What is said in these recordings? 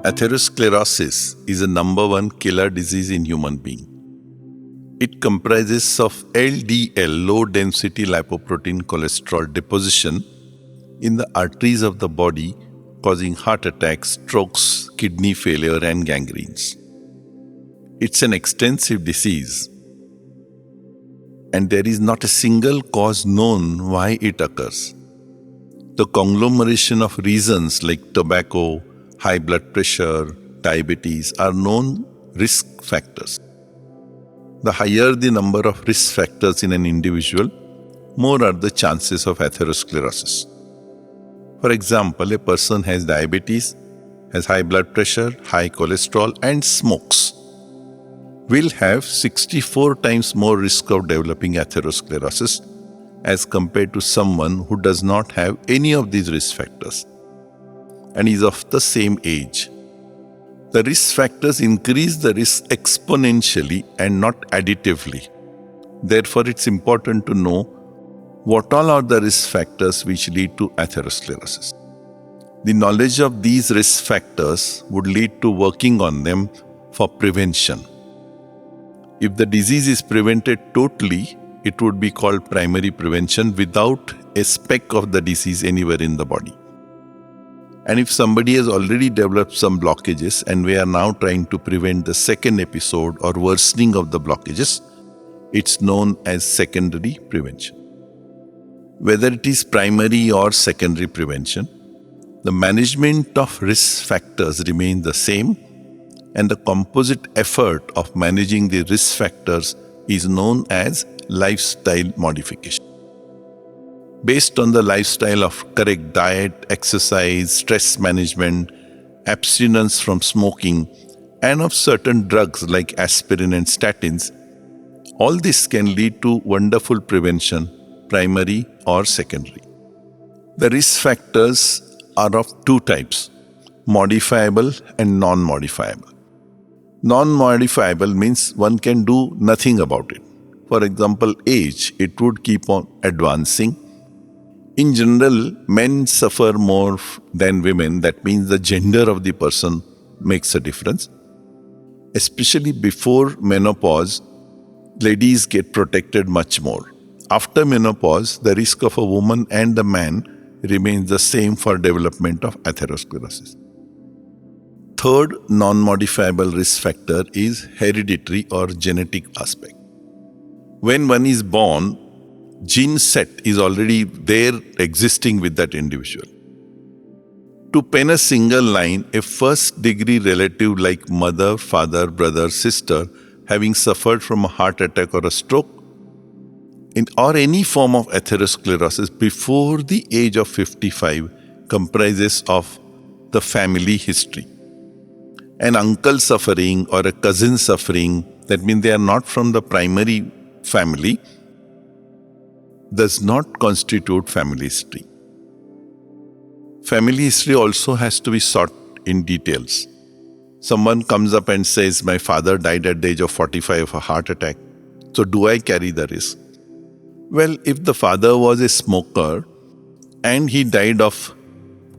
Atherosclerosis is the number one killer disease in human being. It comprises of LDL, low-density lipoprotein cholesterol deposition in the arteries of the body, causing heart attacks, strokes, kidney failure, and gangrenes. It's an extensive disease, and there is not a single cause known why it occurs. The conglomeration of reasons like tobacco, high blood pressure, diabetes are known risk factors. The higher the number of risk factors in an individual, more are the chances of atherosclerosis. For example, a person has diabetes, has high blood pressure, high cholesterol, and smokes will have 64 times more risk of developing atherosclerosis as compared to someone who does not have any of these risk factors and is of the same age. The risk factors increase the risk exponentially and not additively. Therefore, it's important to know what all are the risk factors which lead to atherosclerosis. The knowledge of these risk factors would lead to working on them for prevention. If the disease is prevented totally, it would be called primary prevention without a speck of the disease anywhere in the body. And if somebody has already developed some blockages and we are now trying to prevent the second episode or worsening of the blockages, it's known as secondary prevention. Whether it is primary or secondary prevention, the management of risk factors remains the same, and the composite effort of managing the risk factors is known as lifestyle modification. Based on the lifestyle of correct diet, exercise, stress management, abstinence from smoking, and of certain drugs like aspirin and statins, all this can lead to wonderful prevention, primary or secondary. The risk factors are of two types, modifiable and non-modifiable. Non-modifiable means one can do nothing about it. For example, age, it would keep on advancing. In general, men suffer more than women. That means the gender of the person makes a difference. Especially before menopause, ladies get protected much more. After menopause, the risk of a woman and a man remains the same for development of atherosclerosis. Third non-modifiable risk factor is hereditary or genetic aspect. When one is born, gene set is already there existing with that individual. To pen a single line, a first-degree relative like mother, father, brother, sister having suffered from a heart attack or a stroke or any form of atherosclerosis before the age of 55 comprises of the family history. An uncle suffering or a cousin suffering, that means they are not from the primary family, does not constitute family history. Family history also has to be sought in details. Someone comes up and says, my father died at the age of 45 of a heart attack, so do I carry the risk? Well, if the father was a smoker and he died of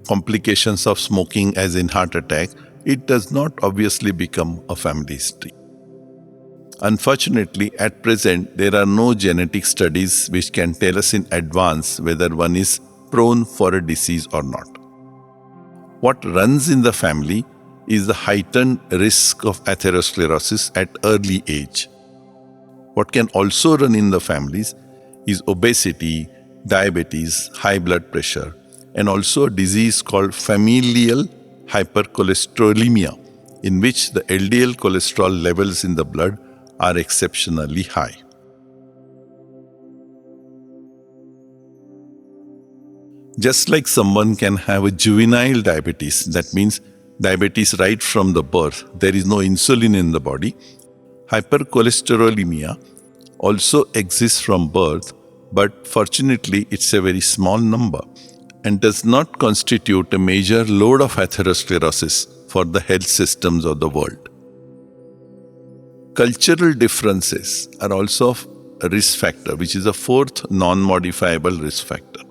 complications of smoking as in heart attack, it does not obviously become a family history. Unfortunately, at present, there are no genetic studies which can tell us in advance whether one is prone for a disease or not. What runs in the family is the heightened risk of atherosclerosis at early age. What can also run in the families is obesity, diabetes, high blood pressure, and also a disease called familial hypercholesterolemia, in which the LDL cholesterol levels in the blood are exceptionally high. Just like someone can have a juvenile diabetes, that means diabetes right from the birth, there is no insulin in the body, hypercholesterolemia also exists from birth, but fortunately it's a very small number and does not constitute a major load of atherosclerosis for the health systems of the world. Cultural differences are also a risk factor, which is a fourth non-modifiable risk factor.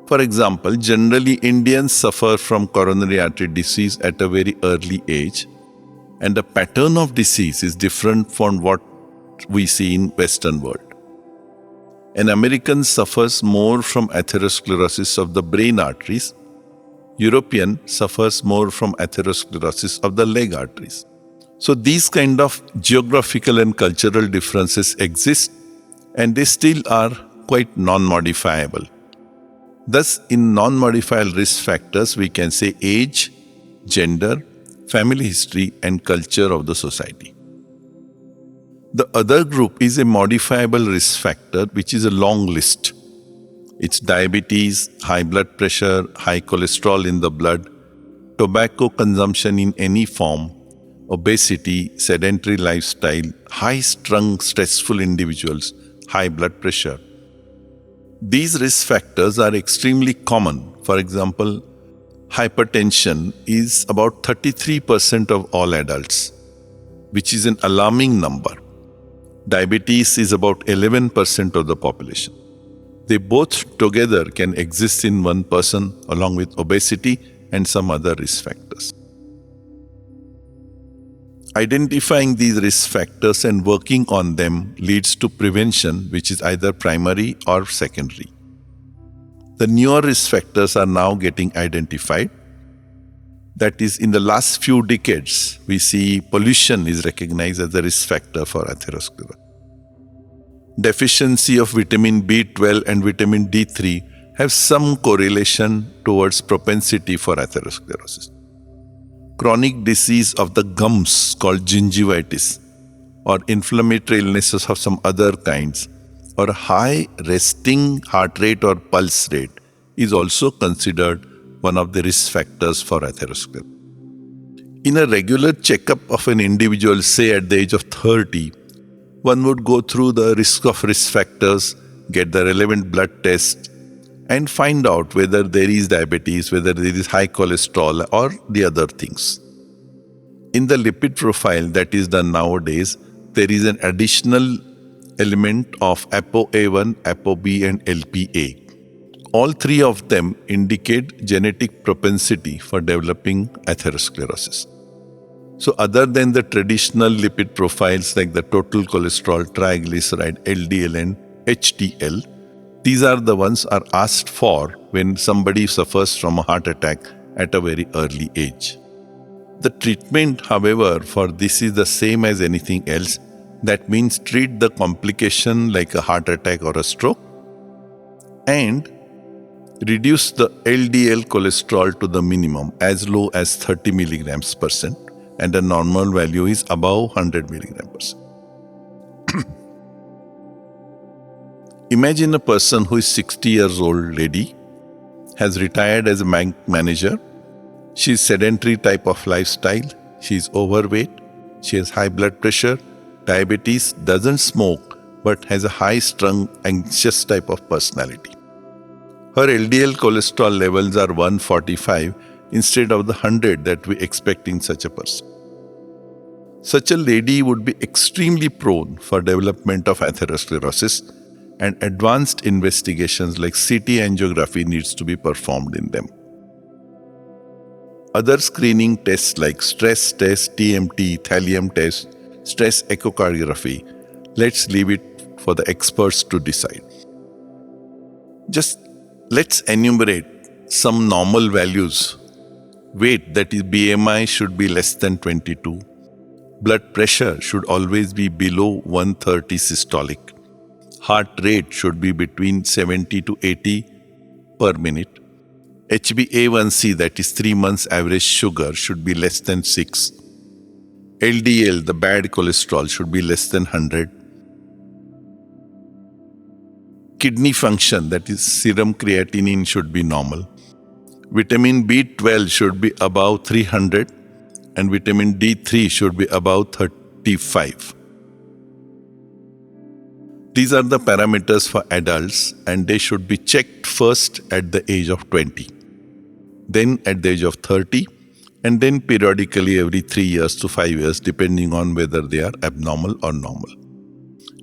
For example, generally Indians suffer from coronary artery disease at a very early age, and the pattern of disease is different from what we see in Western world. An American suffers more from atherosclerosis of the brain arteries. European suffers more from atherosclerosis of the leg arteries. So these kind of geographical and cultural differences exist, and they still are quite non-modifiable. Thus, in non-modifiable risk factors, we can say age, gender, family history, and culture of the society. The other group is a modifiable risk factor, which is a long list. It's diabetes, high blood pressure, high cholesterol in the blood, tobacco consumption in any form, obesity, sedentary lifestyle, high-strung, stressful individuals, high blood pressure. These risk factors are extremely common. For example, hypertension is about 33% of all adults, which is an alarming number. Diabetes is about 11% of the population. They both together can exist in one person along with obesity and some other risk factors. Identifying these risk factors and working on them leads to prevention, which is either primary or secondary. The newer risk factors are now getting identified. That is, in the last few decades, we see pollution is recognized as a risk factor for atherosclerosis. Deficiency of vitamin B12 and vitamin D3 have some correlation towards propensity for atherosclerosis. Chronic disease of the gums called gingivitis, or inflammatory illnesses of some other kinds, or high resting heart rate or pulse rate is also considered one of the risk factors for atherosclerosis. In a regular checkup of an individual, say at the age of 30, one would go through the risk factors, get the relevant blood test, and find out whether there is diabetes, whether there is high cholesterol, or the other things. In the lipid profile that is done nowadays, there is an additional element of ApoA1, ApoB, and LPA. All three of them indicate genetic propensity for developing atherosclerosis. So other than the traditional lipid profiles like the total cholesterol, triglyceride, LDL, and HDL, these are the ones are asked for when somebody suffers from a heart attack at a very early age. The treatment, however, for this is the same as anything else. That means treat the complication like a heart attack or a stroke and reduce the LDL cholesterol to the minimum as low as 30 milligrams percent, and the normal value is above 100 milligrams percent. Imagine a person who is 60 years old lady, has retired as a bank manager. She is sedentary type of lifestyle. She is overweight. She has high blood pressure, diabetes, doesn't smoke, but has a high-strung, anxious type of personality. Her LDL cholesterol levels are 145 instead of the 100 that we expect in such a person. Such a lady would be extremely prone for development of atherosclerosis, and advanced investigations like CT angiography needs to be performed in them. Other screening tests like stress test, TMT, thallium test, stress echocardiography, let's leave it for the experts to decide. Just let's enumerate some normal values. Weight, that is BMI, should be less than 22. Blood pressure should always be below 130 systolic. Heart rate should be between 70 to 80 per minute. HbA1c, that is 3 months average sugar, should be less than 6. LDL, the bad cholesterol, should be less than 100. Kidney function, that is serum creatinine, should be normal. Vitamin B12 should be above 300 and vitamin D3 should be above 35. These are the parameters for adults, and they should be checked first at the age of 20, then at the age of 30, and then periodically every 3 years to 5 years, depending on whether they are abnormal or normal.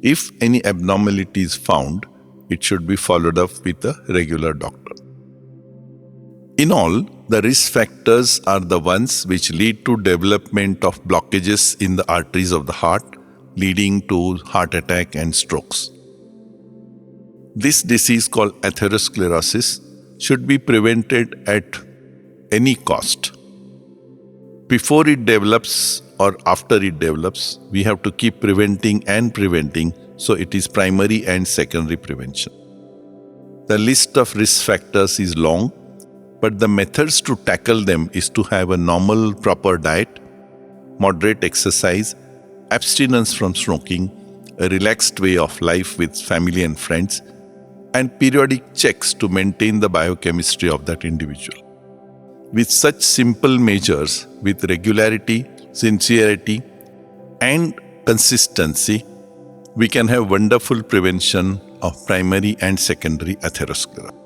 If any abnormality is found, it should be followed up with a regular doctor. In all, the risk factors are the ones which lead to development of blockages in the arteries of the heart, leading to heart attack and strokes. This disease called atherosclerosis should be prevented at any cost. Before it develops or after it develops, we have to keep preventing, so it is primary and secondary prevention. The list of risk factors is long, but the methods to tackle them is to have a normal, proper diet, moderate exercise, abstinence from smoking, a relaxed way of life with family and friends, and periodic checks to maintain the biochemistry of that individual. With such simple measures, with regularity, sincerity, and consistency, we can have wonderful prevention of primary and secondary atherosclerosis.